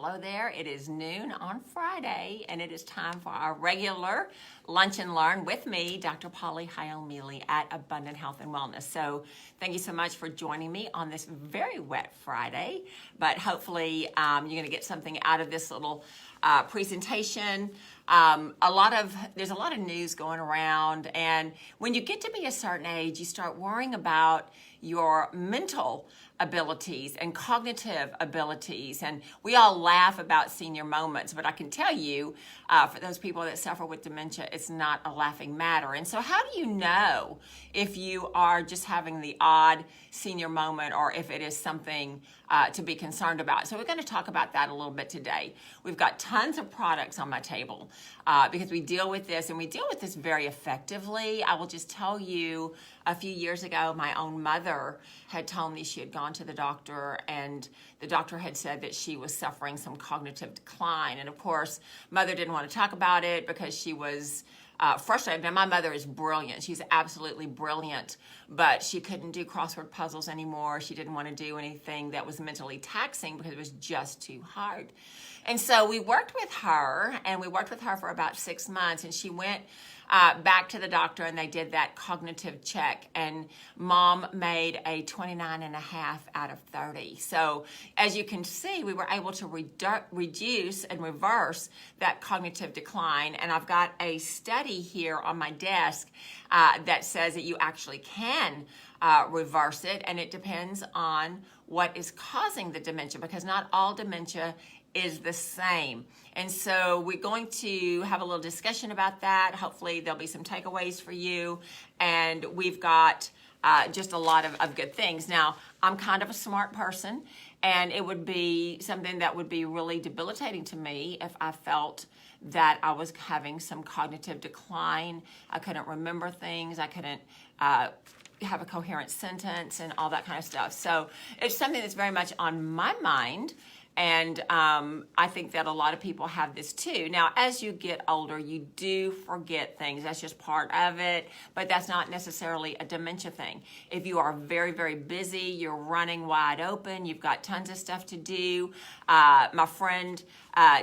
hello there. It is noon on Friday, and it is time for our regular Lunch and Learn with me, Dr. Polly Heil-Mealey at Abundant Health and Wellness. So thank you so much for joining me on this very wet Friday, but hopefully you're going to get something out of this little presentation. There's a lot of news going around, and when you get to be a certain age, you start worrying about your mental abilities and cognitive abilities, and we all laugh about senior moments, but I can tell you, for those people that suffer with dementia, it's not a laughing matter. And so how do you know if you are just having the odd senior moment or if it is something to be concerned about? So we're going to talk about that a little bit today. We've got tons of products on my table because we deal with this, and we deal with this very effectively. I will just tell you, a few years ago, my own mother had told me she had gone to the doctor, and the doctor had said that she was suffering some cognitive decline. And of course, mother didn't want to talk about it because she was frustrated. Now, my mother is brilliant. She's absolutely brilliant, but she couldn't do crossword puzzles anymore. She didn't want to do anything that was mentally taxing because it was just too hard. And so we worked with her, and we worked with her for about 6 months, and she went back to the doctor, and they did that cognitive check, and mom made a 29.5 out of 30. So as you can see, we were able to reduce and reverse that cognitive decline. And I've got a study here on my desk that says that you actually can reverse it, and it depends on what is causing the dementia, because not all dementia is the same. And so we're going to have a little discussion about that. Hopefully there'll be some takeaways for you. And we've got just a lot of good things. Now, I'm kind of a smart person, and it would be something that would be really debilitating to me if I felt that I was having some cognitive decline. I couldn't remember things. I couldn't have a coherent sentence and all that kind of stuff. So it's something that's very much on my mind. And I think that a lot of people have this too. Now, as you get older, you do forget things. That's just part of it, but that's not necessarily a dementia thing. If you are very, very busy, you're running wide open, you've got tons of stuff to do. My friend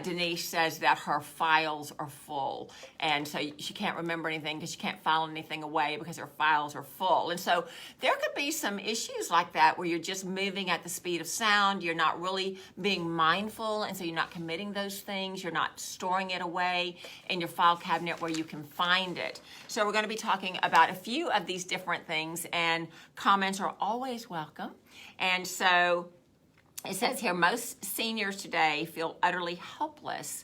Denise says that her files are full, and so she can't remember anything because she can't file anything away because her files are full. And so there could be some issues like that where you're just moving at the speed of sound, you're not really being mindful, and so you're not committing those things, you're not storing it away in your file cabinet where you can find it. So we're going to be talking about a few of these different things, and comments are always welcome. And so it says here, most seniors today feel utterly helpless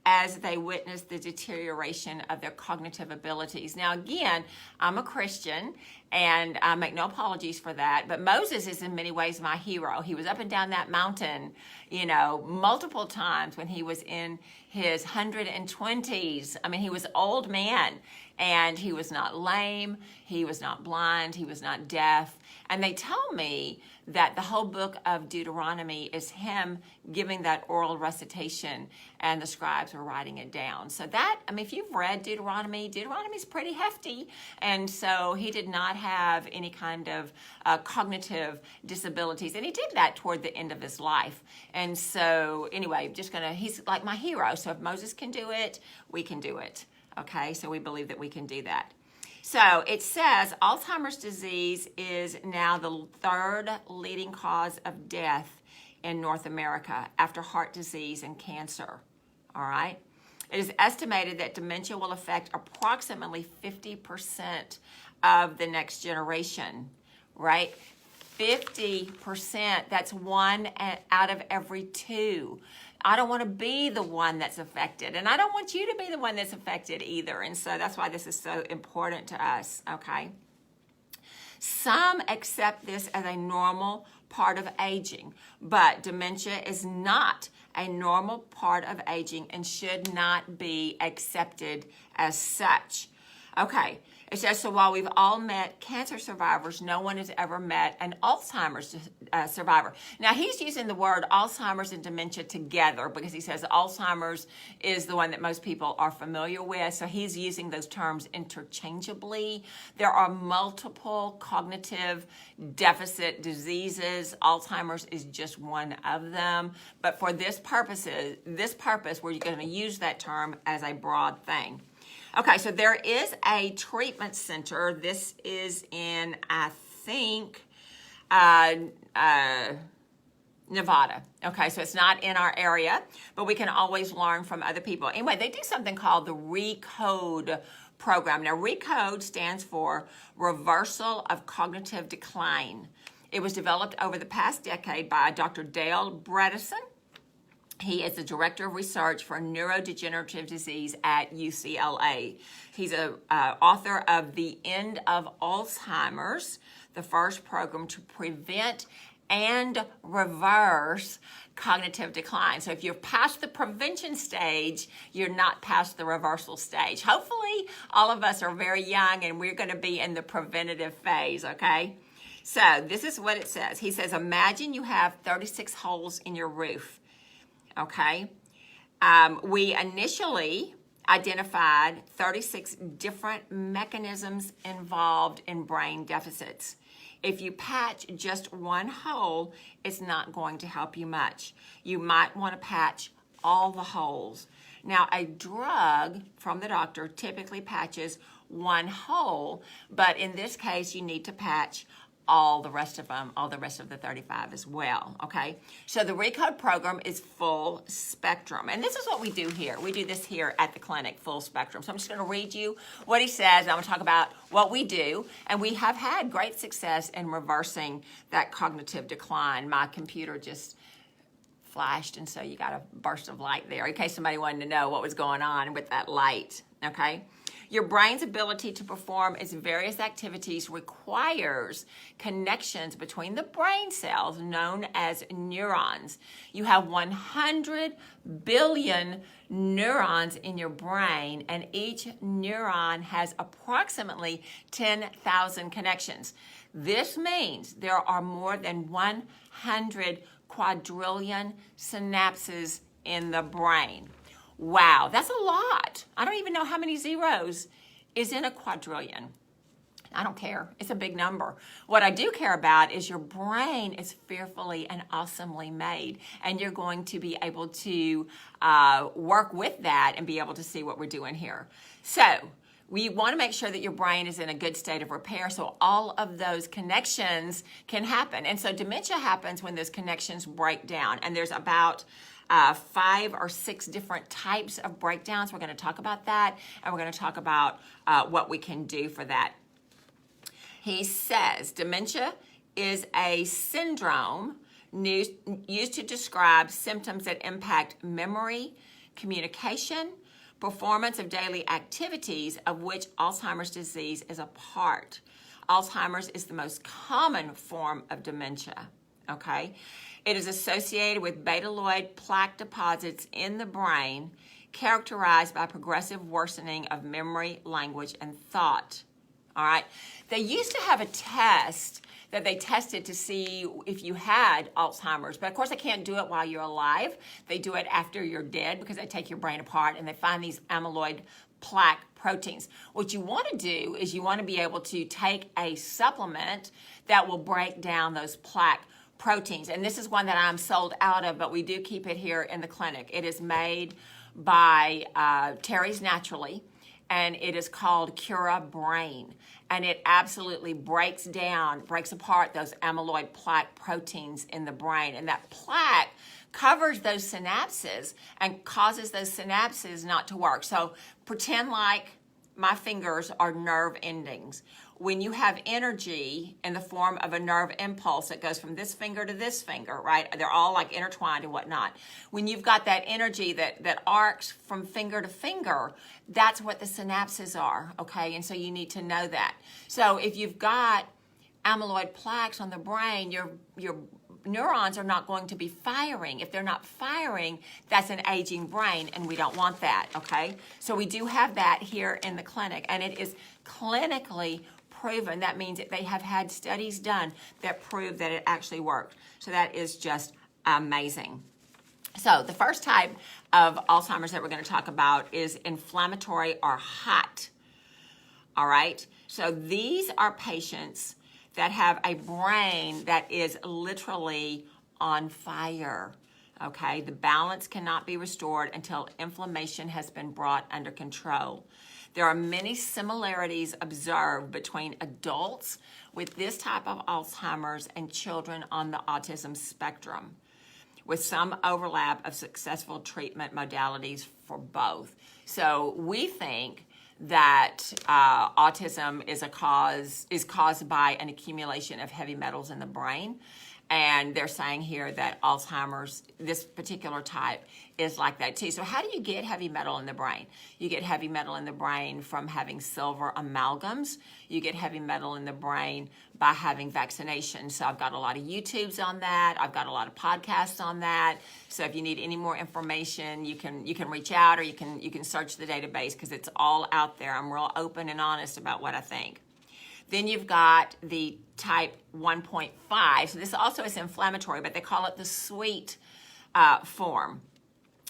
as they witness the deterioration of their cognitive abilities. Now, again, I'm a Christian, and I make no apologies for that, but Moses is in many ways my hero. He was up and down that mountain, multiple times when he was in his 120s. I mean, he was an old man, and he was not lame, he was not blind, he was not deaf. And they tell me that the whole book of Deuteronomy is him giving that oral recitation, and the scribes were writing it down. So that, if you've read Deuteronomy's pretty hefty. And so he did not have any kind of cognitive disabilities. And he did that toward the end of his life. And so anyway, he's like my hero. So if Moses can do it, we can do it. Okay, so we believe that we can do that. So it says Alzheimer's disease is now the third leading cause of death in North America after heart disease and cancer. All right. It is estimated that dementia will affect approximately 50% of the next generation, right? 50%, that's 1 out of every 2. I don't want to be the one that's affected, and I don't want you to be the one that's affected either. And so that's why this is so important to us, okay? Some accept this as a normal part of aging, but dementia is not a normal part of aging and should not be accepted as such. Okay, It says, so while we've all met cancer survivors, no one has ever met an Alzheimer's survivor. Now, he's using the word Alzheimer's and dementia together because he says Alzheimer's is the one that most people are familiar with. So he's using those terms interchangeably. There are multiple cognitive deficit diseases. Alzheimer's is just one of them. But for this purpose, we're going to use that term as a broad thing. Okay, so there is a treatment center. This is in, I think, Nevada. Okay, so it's not in our area, but we can always learn from other people. Anyway, they do something called the RECODE program. Now, RECODE stands for Reversal of Cognitive Decline. It was developed over the past decade by Dr. Dale Bredesen. He is the Director of Research for Neurodegenerative Disease at UCLA. He's an author of The End of Alzheimer's, the first program to prevent and reverse cognitive decline. So if you're past the prevention stage, you're not past the reversal stage. Hopefully, all of us are very young and we're going to be in the preventative phase, okay? So this is what it says. He says, imagine you have 36 holes in your roof. Okay, we initially identified 36 different mechanisms involved in brain deficits. If you patch just one hole, it's not going to help you much. You might want to patch all the holes. Now, a drug from the doctor typically patches one hole, but in this case, you need to patch all the rest of them, all the rest of the 35 as well, okay? So the RECODE program is full spectrum. And this is what we do here. We do this here at the clinic, full spectrum. So I'm just gonna read you what he says. I'm gonna talk about what we do. And we have had great success in reversing that cognitive decline. My computer just flashed, and so you got a burst of light there in case somebody wanted to know what was going on with that light, okay? Your brain's ability to perform its various activities requires connections between the brain cells known as neurons. You have 100 billion neurons in your brain, and each neuron has approximately 10,000 connections. This means there are more than 100 quadrillion synapses in the brain. Wow, that's a lot. I don't even know how many zeros is in a quadrillion. I don't care. It's a big number. What I do care about is your brain is fearfully and awesomely made, and you're going to be able to work with that and be able to see what we're doing here. So we want to make sure that your brain is in a good state of repair so all of those connections can happen. And so dementia happens when those connections break down, and there's about 5 or 6 different types of breakdowns. We're going to talk about that, and we're going to talk about what we can do for that. He says dementia is a syndrome used to describe symptoms that impact memory, communication, performance of daily activities, of which Alzheimer's disease is a part. Alzheimer's is the most common form of dementia, okay? It is associated with beta-amyloid plaque deposits in the brain, characterized by progressive worsening of memory, language, and thought. All right? They used to have a test that they tested to see if you had Alzheimer's, but of course they can't do it while you're alive. They do it after you're dead because they take your brain apart and they find these amyloid plaque proteins. What you want to do is you want to be able to take a supplement that will break down those plaque proteins. And this is one that I'm sold out of, but we do keep it here in the clinic. It is made by Terry's Naturally, and it is called Cura Brain. And it absolutely breaks apart those amyloid plaque proteins in the brain. And that plaque covers those synapses and causes those synapses not to work. So pretend like my fingers are nerve endings. When you have energy in the form of a nerve impulse that goes from this finger to this finger, right? They're all like intertwined and whatnot. When you've got that energy that arcs from finger to finger, that's what the synapses are, okay? And so you need to know that. So if you've got amyloid plaques on the brain, your neurons are not going to be firing. If they're not firing, that's an aging brain, and we don't want that, okay? So we do have that here in the clinic, and it is clinically proven. That means that they have had studies done that prove that it actually worked. So that is just amazing. So the first type of Alzheimer's that we're going to talk about is inflammatory or hot. All right? So these are patients that have a brain that is literally on fire. Okay? The balance cannot be restored until inflammation has been brought under control. There are many similarities observed between adults with this type of Alzheimer's and children on the autism spectrum, with some overlap of successful treatment modalities for both. So we think that autism is caused by an accumulation of heavy metals in the brain. And they're saying here that Alzheimer's, this particular type, is like that too. So how do you get heavy metal in the brain? You get heavy metal in the brain from having silver amalgams. You get heavy metal in the brain by having vaccination. So I've got a lot of YouTubes on that. I've got a lot of podcasts on that. So if you need any more information, you can reach out, or you can search the database, because it's all out there. I'm real open and honest about what I think. Then you've got the type 1.5. So this also is inflammatory, but they call it the sweet form.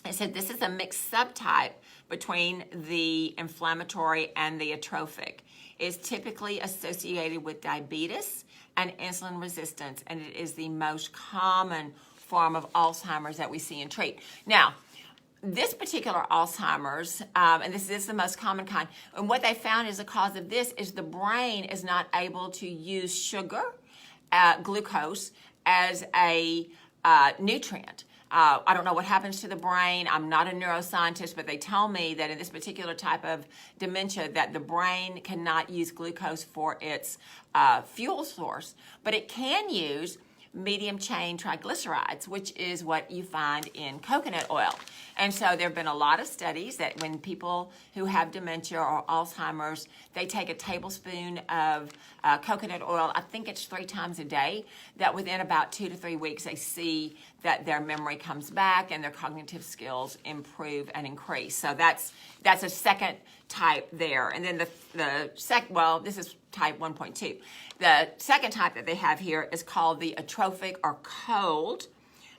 It said this is a mixed subtype between the inflammatory and the atrophic. It's typically associated with diabetes and insulin resistance, and it is the most common form of Alzheimer's that we see and treat. Now, this particular Alzheimer's, and this is the most common kind, and what they found is the cause of this is the brain is not able to use sugar, glucose, as a nutrient. I don't know what happens to the brain. I'm not a neuroscientist, but they tell me that in this particular type of dementia that the brain cannot use glucose for its fuel source, but it can use medium chain triglycerides, which is what you find in coconut oil. And so there have been a lot of studies that when people who have dementia or Alzheimer's, they take a tablespoon of coconut oil, I think it's 3 times a day, that within about 2 to 3 weeks they see that their memory comes back and their cognitive skills improve and increase. So that's a second type there. And then this is type 1.2. The second type that they have here is called the atrophic or cold.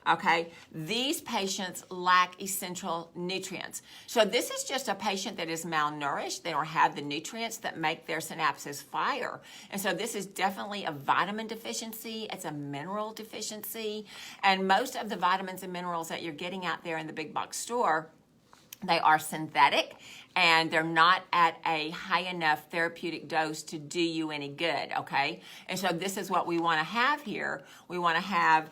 Okay, these patients lack essential nutrients. So this is just a patient that is malnourished. They don't have the nutrients that make their synapses fire. And so this is definitely a vitamin deficiency. It's a mineral deficiency. And most of the vitamins and minerals that you're getting out there in the big box store, they are synthetic, and they're not at a high enough therapeutic dose to do you any good, okay? And so this is what we want to have here. We want to have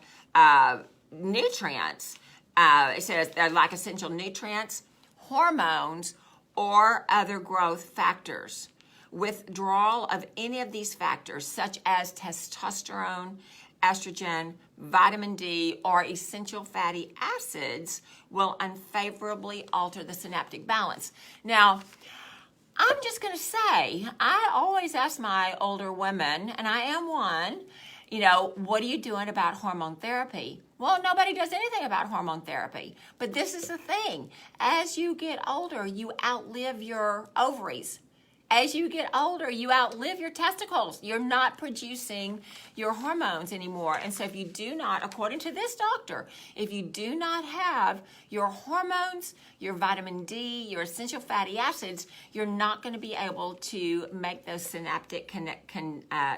nutrients. It says they're like essential nutrients, hormones, or other growth factors. Withdrawal of any of these factors, such as testosterone, estrogen, vitamin D, or essential fatty acids, will unfavorably alter the synaptic balance. Now, I'm just going to say, I always ask my older women, and I am one, what are you doing about hormone therapy? Well, nobody does anything about hormone therapy. But this is the thing. As you get older, you outlive your ovaries. As you get older, you outlive your testicles. You're not producing your hormones anymore. And so if you do not, according to this doctor, if you do not have your hormones, your vitamin D, your essential fatty acids, you're not going to be able to make those synaptic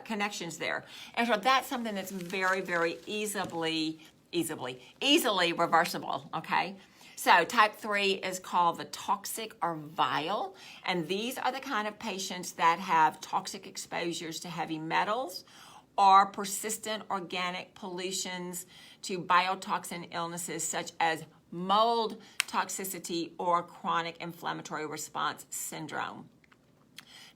connections there. And so that's something that's very, very easily reversible, okay? So type 3 is called the toxic or vile, and these are the kind of patients that have toxic exposures to heavy metals or persistent organic pollutions to biotoxin illnesses such as mold toxicity or chronic inflammatory response syndrome.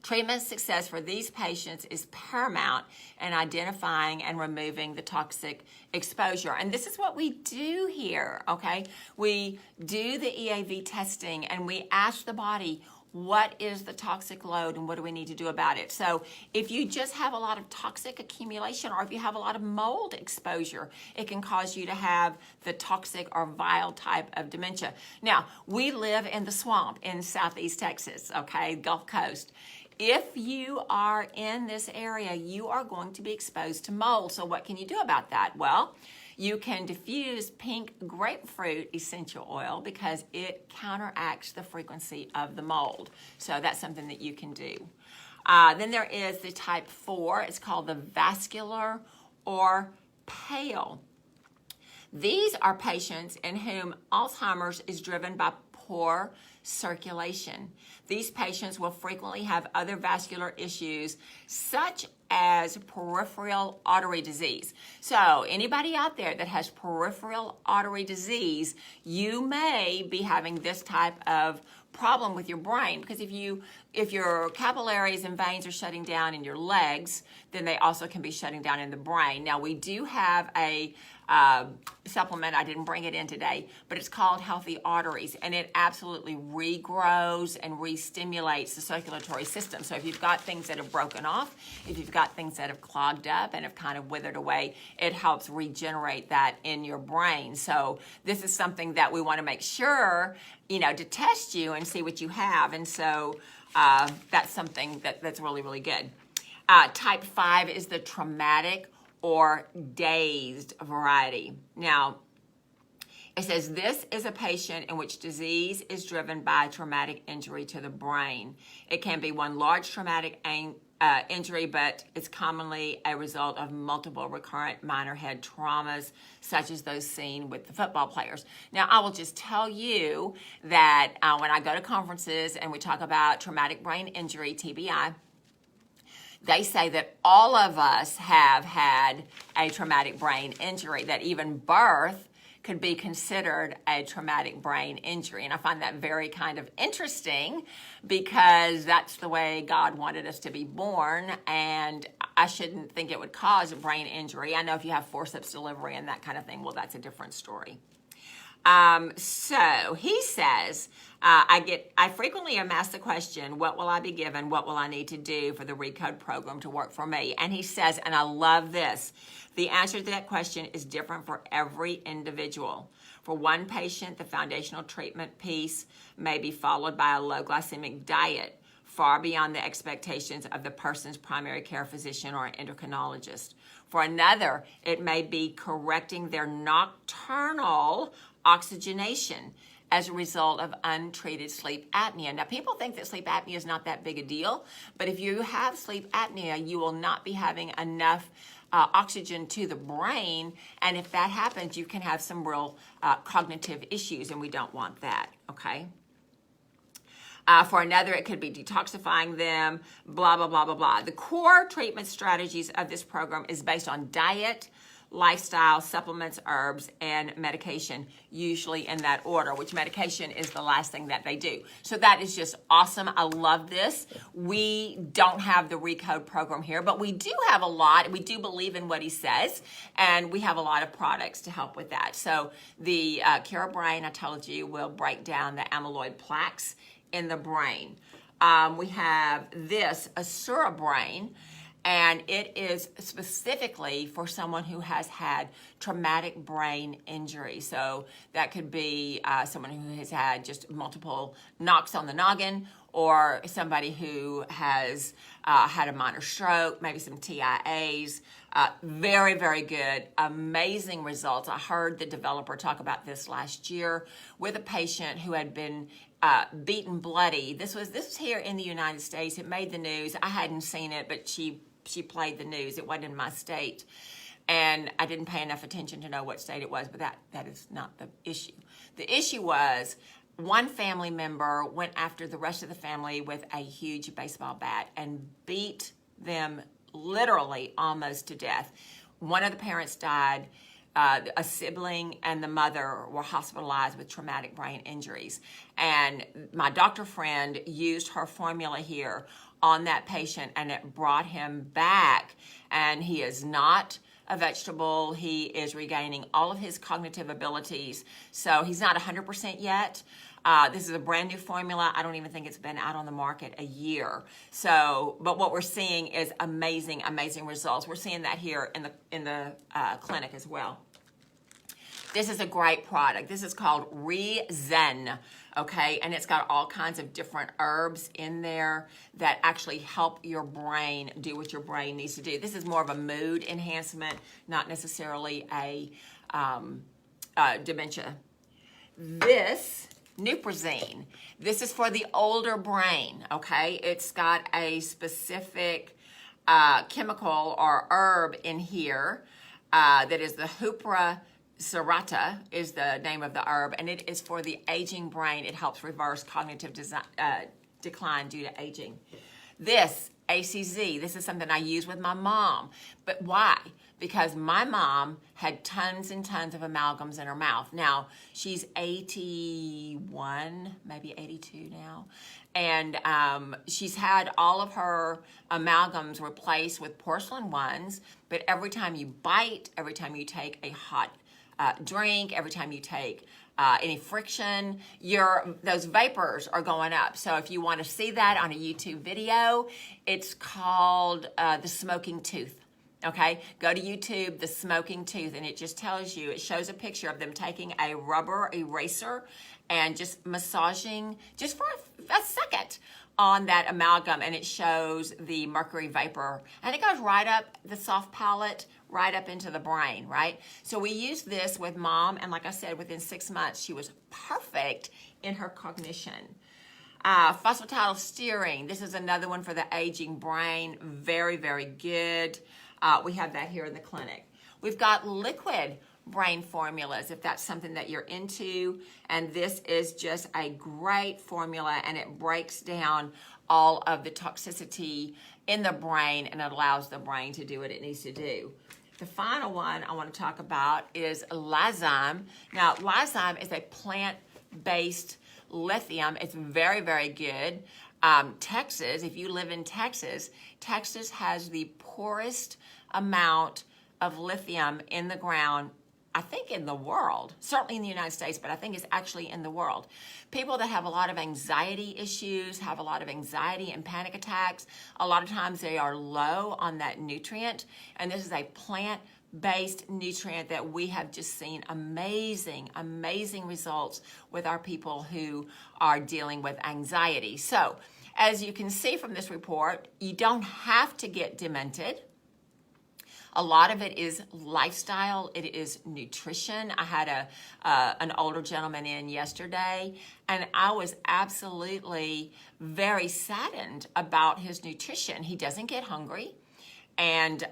Treatment success for these patients is paramount in identifying and removing the toxic exposure. And this is what we do here, okay? We do the EAV testing and we ask the body, what is the toxic load and what do we need to do about it. So if you just have a lot of toxic accumulation, or if you have a lot of mold exposure, it can cause you to have the toxic or vile type of dementia. Now, we live in the swamp in Southeast Texas, okay, Gulf Coast. If you are in this area, you are going to be exposed to mold. So what can you do about that? Well, you can diffuse pink grapefruit essential oil because it counteracts the frequency of the mold. So that's something that you can do. Then there is the type 4. It's called the vascular or pale. These are patients in whom Alzheimer's is driven by poor circulation. These patients will frequently have other vascular issues such as peripheral artery disease. So anybody out there that has peripheral artery disease, you may be having this type of problem with your brain, because if your capillaries and veins are shutting down in your legs, then they also can be shutting down in the brain. Now, we do have a supplement, I didn't bring it in today, but it's called Healthy Arteries, and it absolutely regrows and re-stimulates the circulatory system. So if you've got things that have broken off, if you've got things that have clogged up and have kind of withered away, it helps regenerate that in your brain. So this is something that we want to make sure, to test you and see what you have. And so that's something that's really, really good. Type 5 is the traumatic or dazed variety. Now, it says this is a patient in which disease is driven by traumatic injury to the brain. It can be one large traumatic injury, but it's commonly a result of multiple recurrent minor head traumas, such as those seen with the football players. Now, I will just tell you that when I go to conferences and we talk about traumatic brain injury, TBI, they say that all of us have had a traumatic brain injury, that even birth could be considered a traumatic brain injury. And I find that very kind of interesting, because that's the way God wanted us to be born, and I shouldn't think it would cause a brain injury. I know if you have forceps delivery and that kind of thing, well, that's a different story. So he says, I frequently am asked the question, what will I be given? What will I need to do for the Recode program to work for me? And he says, and I love this, the answer to that question is different for every individual. For one patient, the foundational treatment piece may be followed by a low glycemic diet, far beyond the expectations of the person's primary care physician or endocrinologist. For another, it may be correcting their nocturnal oxygenation as a result of untreated sleep apnea. Now, people think that sleep apnea is not that big a deal, but if you have sleep apnea, you will not be having enough oxygen to the brain, and if that happens, you can have some real cognitive issues, and we don't want that, okay? For another, it could be detoxifying them, blah, blah, blah, blah, blah. The core treatment strategies of this program is based on diet, lifestyle, supplements, herbs, and medication, usually in that order, which medication is the last thing that they do. So that is just awesome. I love this. We don't have the Recode program here, but we do have a lot. We do believe in what he says, and we have a lot of products to help with that. So the Cure Brain, I told you, will break down the amyloid plaques in the brain. We have this Assura Brain, and it is specifically for someone who has had traumatic brain injury. So that could be someone who has had just multiple knocks on the noggin, or somebody who has had a minor stroke, maybe some TIAs. Very, very good, amazing results. I heard the developer talk about this last year with a patient who had been beaten bloody. This was here in the United States. It made the news. I hadn't seen it, but she played the news. It wasn't in my state, and I didn't pay enough attention to know what state it was, but that is not the issue. The issue was one family member went after the rest of the family with a huge baseball bat and beat them literally almost to death. One of the parents died. A sibling and the mother were hospitalized with traumatic brain injuries. And my doctor friend used her formula here on that patient, and it brought him back. And he is not a vegetable. He is regaining all of his cognitive abilities. So he's not 100% yet. This is a brand new formula. I don't even think it's been out on the market a year. So, but what we're seeing is amazing, amazing results. We're seeing that here in the clinic as well. This is a great product. This is called Rezen, okay? And it's got all kinds of different herbs in there that actually help your brain do what your brain needs to do. This is more of a mood enhancement, not necessarily a dementia. This Nuprazine, this is for the older brain, okay? It's got a specific chemical or herb in here that is the Hupra Serrata is the name of the herb, and it is for the aging brain. It helps reverse cognitive decline due to aging. This ACZ, this is something I use with my mom. But why? Because my mom had tons and tons of amalgams in her mouth. Now, she's 81, maybe 82 now. And she's had all of her amalgams replaced with porcelain ones. But every time you bite, every time you take a hot drink, every time you take any friction, those vapors are going up. So if you want to see that on a YouTube video, it's called The Smoking Tooth. Okay, go to YouTube, The Smoking Tooth, and it just tells you, it shows a picture of them taking a rubber eraser and just massaging just for a second on that amalgam, and it shows the mercury vapor, and it goes right up the soft palate, right up into the brain, right? So we used this with mom, and like I said, within 6 months, she was perfect in her cognition. Phosphatidylserine, this is another one for the aging brain. Very, very good. We have that here in the clinic. We've got liquid brain formulas, if that's something that you're into. And this is just a great formula, and it breaks down all of the toxicity in the brain, and it allows the brain to do what it needs to do. The final one I want to talk about is Lyzyme. Now, Lyzyme is a plant-based lithium. It's very, very good. Texas, if you live in Texas, Texas has the poorest amount of lithium in the ground, I think, in the world. Certainly in the United States, but I think it's actually in the world. People that have a lot of anxiety issues, have a lot of anxiety and panic attacks, a lot of times they are low on that nutrient, and this is a plant-based nutrient that we have just seen amazing, amazing results with our people who are dealing with anxiety. So, as you can see from this report, you don't have to get demented. A lot of it is lifestyle. It is nutrition. I had an older gentleman in yesterday, and I was absolutely very saddened about his nutrition. He doesn't get hungry. And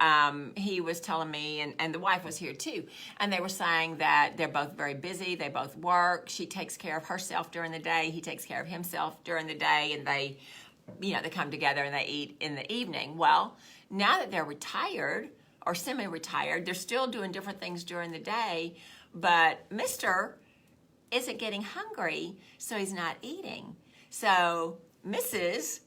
he was telling me, and the wife was here too, and they were saying that they're both very busy. They both work. She takes care of herself during the day. He takes care of himself during the day, and they come together and they eat in the evening. Well, now that they're retired or semi-retired, they're still doing different things during the day, but Mr. isn't getting hungry, so he's not eating. So Mrs.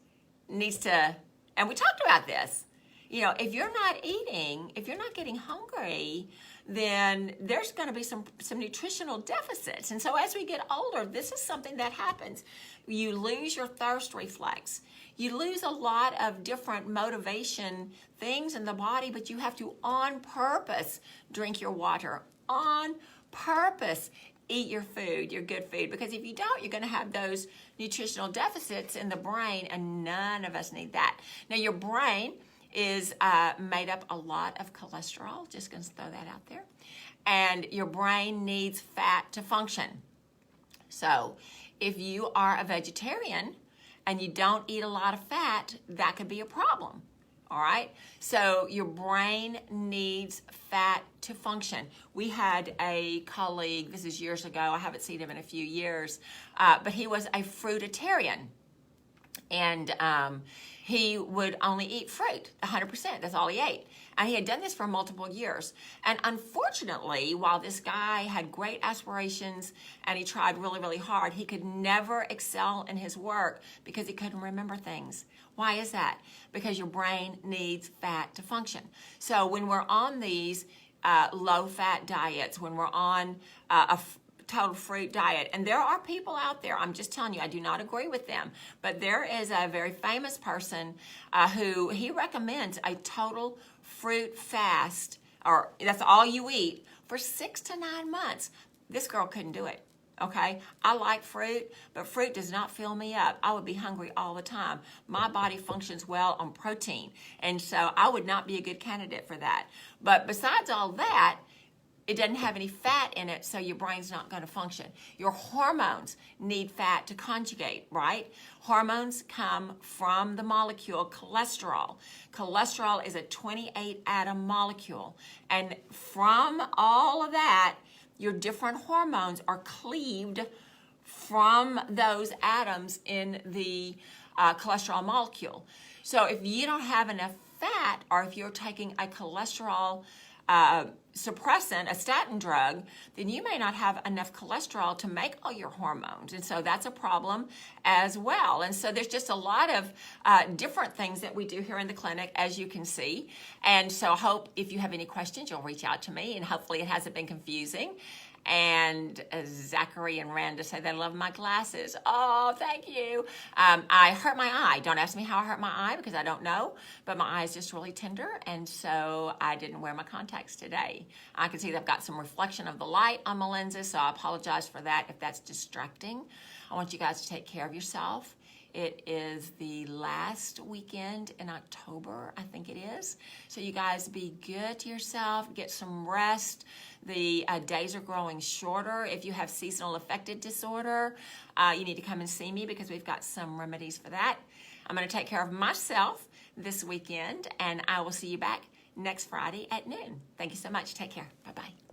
needs to, and we talked about this, if you're not eating, if you're not getting hungry, then there's going to be some nutritional deficits. And so as we get older, this is something that happens. You lose your thirst reflex. You lose a lot of different motivation things in the body, but you have to, on purpose, drink your water. On purpose, eat your food, your good food. Because if you don't, you're going to have those nutritional deficits in the brain, and none of us need that. Now, your brain is made up a lot of cholesterol. Just going to throw that out there. And your brain needs fat to function. So if you are a vegetarian and you don't eat a lot of fat, that could be a problem. All right? So your brain needs fat to function. We had a colleague, this is years ago, I haven't seen him in a few years, but he was a fruitarian. And he would only eat fruit, 100%. That's all he ate. And he had done this for multiple years. And unfortunately, while this guy had great aspirations and he tried really, really hard, he could never excel in his work because he couldn't remember things. Why is that? Because your brain needs fat to function. So when we're on these low-fat diets, when we're on total fruit diet, and there are people out there, I'm just telling you, I do not agree with them, but there is a very famous person who he recommends a total fruit fast, or that's all you eat, for 6 to 9 months. This girl couldn't do it. Okay, I like fruit, but fruit does not fill me up. I would be hungry all the time. My body functions well on protein, and so I would not be a good candidate for that. But besides all that, it doesn't have any fat in it, so your brain's not going to function. Your hormones need fat to conjugate, right? Hormones come from the molecule cholesterol. Cholesterol is a 28-atom molecule, and from all of that, your different hormones are cleaved from those atoms in the cholesterol molecule. So if you don't have enough fat, or if you're taking a cholesterol suppressant, a statin drug, then you may not have enough cholesterol to make all your hormones. And so that's a problem as well. And so there's just a lot of different things that we do here in the clinic, as you can see. And so I hope if you have any questions, you'll reach out to me, and hopefully it hasn't been confusing. And Zachary and Randa say they love my glasses. Oh, thank you. I hurt my eye. Don't ask me how I hurt my eye because I don't know, but my eye is just really tender, and so I didn't wear my contacts today. I can see that I've got some reflection of the light on my lenses, so I apologize for that if that's distracting. I want you guys to take care of yourself. It is the last weekend in October, I think it is. So you guys be good to yourself, get some rest. The days are growing shorter. If you have seasonal affective disorder, you need to come and see me because we've got some remedies for that. I'm going to take care of myself this weekend, and I will see you back next Friday at noon. Thank you so much. Take care. Bye-bye.